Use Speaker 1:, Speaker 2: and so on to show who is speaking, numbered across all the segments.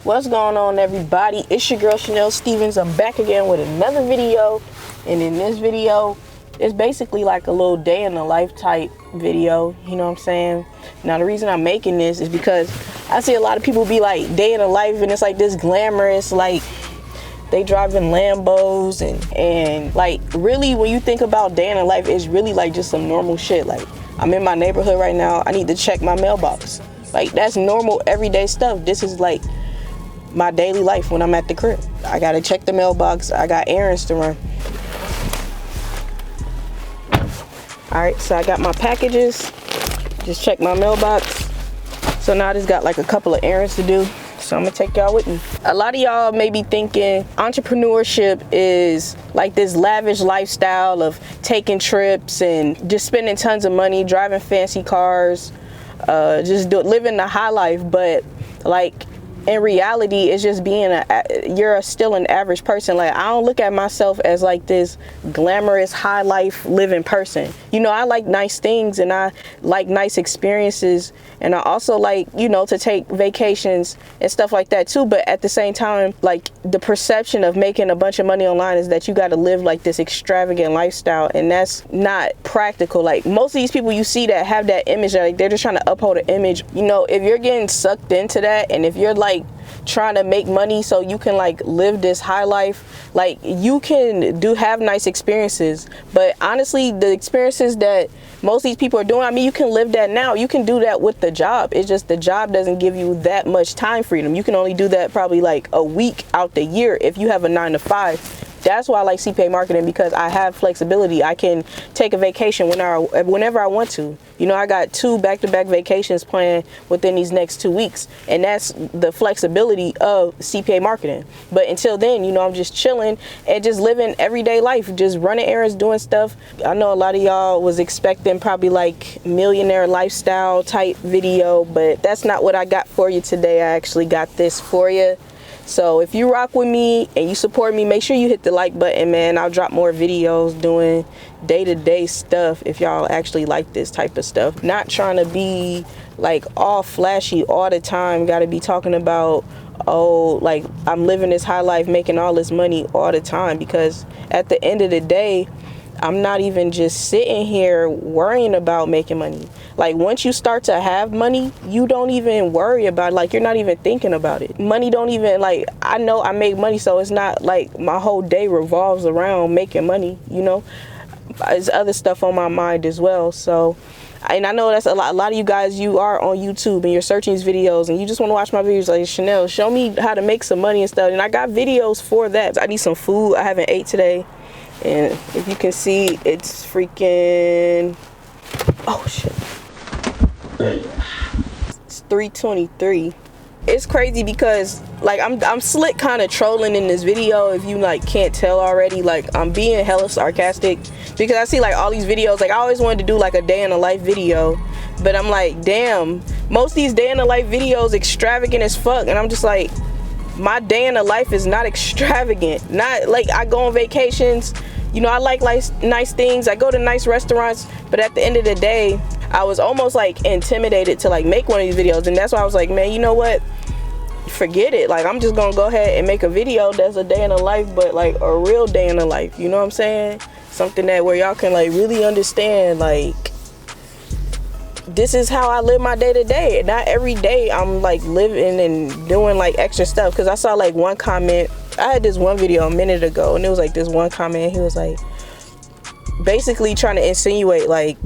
Speaker 1: What's going on, everybody? It's your girl Chanel Stevens. I'm back again with another video, and in this video it's basically like a little day in the life type video, you know what I'm saying? Now the reason I'm making this is because I see a lot of people be like day in the life, and it's like this glamorous, like they driving Lambos and like really when you think about day in the life, it's really like just some normal shit. Like I'm in my neighborhood right now, I need to check my mailbox. Like that's normal everyday stuff. This is like my daily life when I'm at the crib. I gotta check the mailbox, I got errands to run. Alright, so I got my packages, just check my mailbox. So now I just got like a couple of errands to do. So I'm gonna take y'all with me. A lot of y'all may be thinking entrepreneurship is like this lavish lifestyle of taking trips and just spending tons of money, driving fancy cars, living the high life. But like in reality, it's just you're still an average person. Like I don't look at myself as like this glamorous high life living person. You know, I like nice things and I like nice experiences, and I also like, you know, to take vacations and stuff like that too. But at the same time, like the perception of making a bunch of money online is that you got to live like this extravagant lifestyle, and that's not practical. Like most of these people you see that have that image, like they're just trying to uphold an image. You know, if you're getting sucked into that, and if you're like trying to make money so you can like live this high life, like you can have nice experiences, but honestly the experiences that most of these people are doing, I mean, you can live that now. You can do that with the job. It's just the job doesn't give you that much time freedom. You can only do that probably like a week out the year if you have a 9-to-5. That's why I like CPA marketing, because I have flexibility. I can take a vacation whenever I want to. You know, I got 2 back-to-back vacations planned within these next 2 weeks, and that's the flexibility of CPA marketing. But until then, you know, I'm just chilling and just living everyday life, just running errands, doing stuff. I know a lot of y'all was expecting probably like millionaire lifestyle type video, but that's not what I got for you today. I actually got this for you. So if you rock with me and you support me, make sure you hit the like button, man. I'll drop more videos doing day-to-day stuff if y'all actually like this type of stuff. Not trying to be like all flashy all the time. Got to be talking about, oh, like I'm living this high life, making all this money all the time, because at the end of the day, I'm not even just sitting here worrying about making money. Like once you start to have money, you don't even worry about it. Like you're not even thinking about it. Money don't even, like, I know I make money, so it's not like my whole day revolves around making money, you know. There's other stuff on my mind as well. So, and I know that's a lot of you guys, you are on YouTube and you're searching these videos and you just want to watch my videos like, Chanel, show me how to make some money and stuff. And I got videos for that. I need some food. I haven't ate today. And if you can see, it's freaking, oh shit, it's 3:23. It's crazy because like I'm slick kind of trolling in this video. If you like can't tell already, like I'm being hella sarcastic because I see like all these videos. Like I always wanted to do like a day in the life video, but I'm like, damn, most of these day in the life videos extravagant as fuck, and I'm just like, my day in the life is not extravagant. Not like I go on vacations, you know, I like nice things, I go to nice restaurants, but at the end of the day, I was almost like intimidated to like make one of these videos. And that's why I was like, man, you know what, forget it. Like I'm just gonna go ahead and make a video that's a day in the life, but like a real day in the life, you know what I'm saying? Something that where y'all can like really understand, like this is how I live my day to day. Not every day I'm like living and doing like extra stuff. Because I saw like one comment, I had this one video a minute ago, and it was like this one comment, he was like basically trying to insinuate like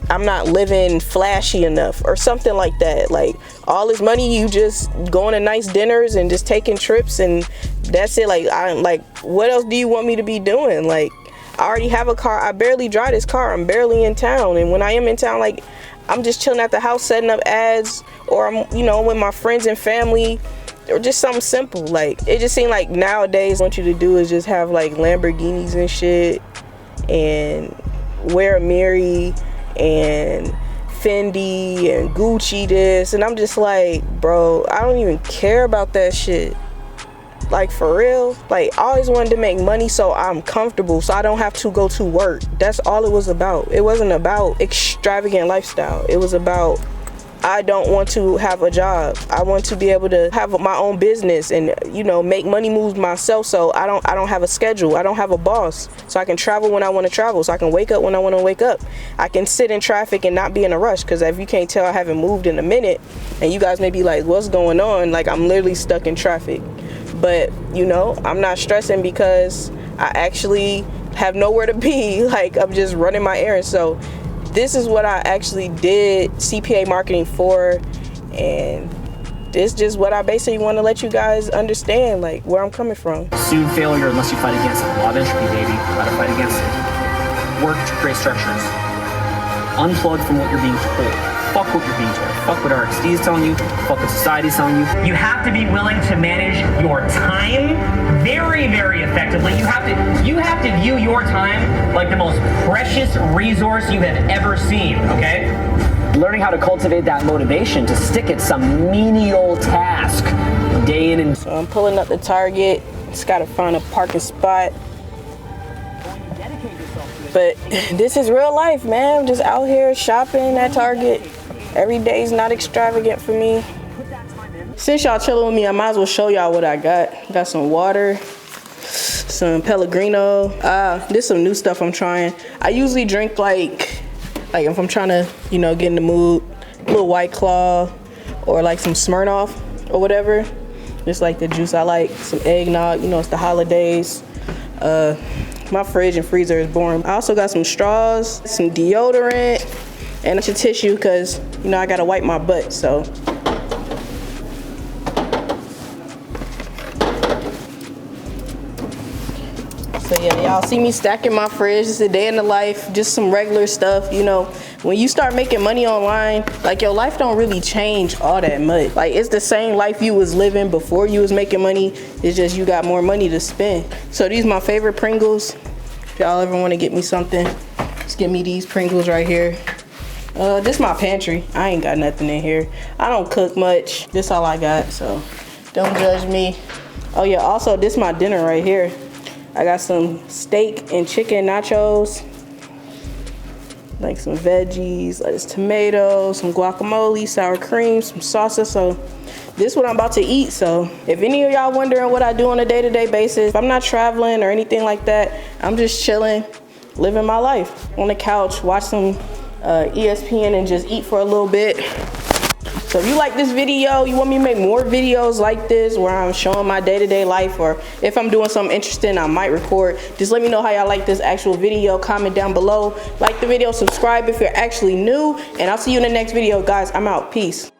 Speaker 1: I'm not living flashy enough or something like that. Like all this money, you just going to nice dinners and just taking trips and that's it. Like I'm like, what else do you want me to be doing? Like I already have a car, I barely drive this car, I'm barely in town, and when I am in town, like I'm just chilling at the house setting up ads, or I'm, you know, with my friends and family, or just something simple. Like it just seemed like nowadays what I want you to do is just have like Lamborghinis and shit and wear a Mary and Fendi and Gucci this, and I'm just like, bro, I don't even care about that shit. Like for real, like I always wanted to make money so I'm comfortable, so I don't have to go to work. That's all it was about. It wasn't about extravagant lifestyle. It was about I don't want to have a job. I want to be able to have my own business and, you know, make money moves myself. So I don't have a schedule. I don't have a boss. So I can travel when I want to travel. So I can wake up when I want to wake up. I can sit in traffic and not be in a rush, because if you can't tell, I haven't moved in a minute, and you guys may be like, what's going on? Like, I'm literally stuck in traffic. But, you know, I'm not stressing because I actually have nowhere to be. Like, I'm just running my errands. So this is what I actually did CPA marketing for, and this is just what I basically want to let you guys understand, like, where I'm coming from.
Speaker 2: Soon failure unless you fight against it. Law of entropy, baby. Gotta fight against it. Work to create structures. Unplug from what you're being told. Fuck what you're being told. Fuck what RxD is telling you. Fuck what society's telling you.
Speaker 3: You have to be willing to manage your time very, very effectively. You have to view your time like the most precious resource you have ever seen, okay?
Speaker 2: Learning how to cultivate that motivation to stick at some menial task day in and...
Speaker 1: So I'm pulling up the Target. Just gotta find a parking spot. But this is real life, man. I'm just out here shopping at Target. Every day's not extravagant for me. Since y'all chilling with me, I might as well show y'all what I got. Got some water, some Pellegrino. This is some new stuff I'm trying. I usually drink like if I'm trying to, you know, get in the mood, a little White Claw or like some Smirnoff or whatever. Just like the juice I like. Some eggnog, you know, it's the holidays. My fridge and freezer is boring. I also got some straws, some deodorant, and some tissue because, you know, I gotta wipe my butt, so. So yeah, y'all see me stacking my fridge. It's a day in the life, just some regular stuff. You know, when you start making money online, like, your life don't really change all that much. Like, it's the same life you was living before you was making money. It's just you got more money to spend. So these my favorite Pringles. If y'all ever want to get me something, just get me these Pringles right here. This my pantry. I ain't got nothing in here. I don't cook much. This all I got, so don't judge me. Oh yeah, also this my dinner right here. I got some steak and chicken nachos, like some veggies, lettuce, tomatoes, some guacamole, sour cream, some salsa. So this is what I'm about to eat. So if any of y'all wondering what I do on a day-to-day basis, if I'm not traveling or anything like that, I'm just chilling, living my life on the couch, watch some ESPN and just eat for a little bit. So if you like this video, you want me to make more videos like this where I'm showing my day-to-day life, or if I'm doing something interesting I might record, just let me know how y'all like this actual video. Comment down below, like the video, subscribe if you're actually new, and I'll see you in the next video, guys. I'm out. Peace.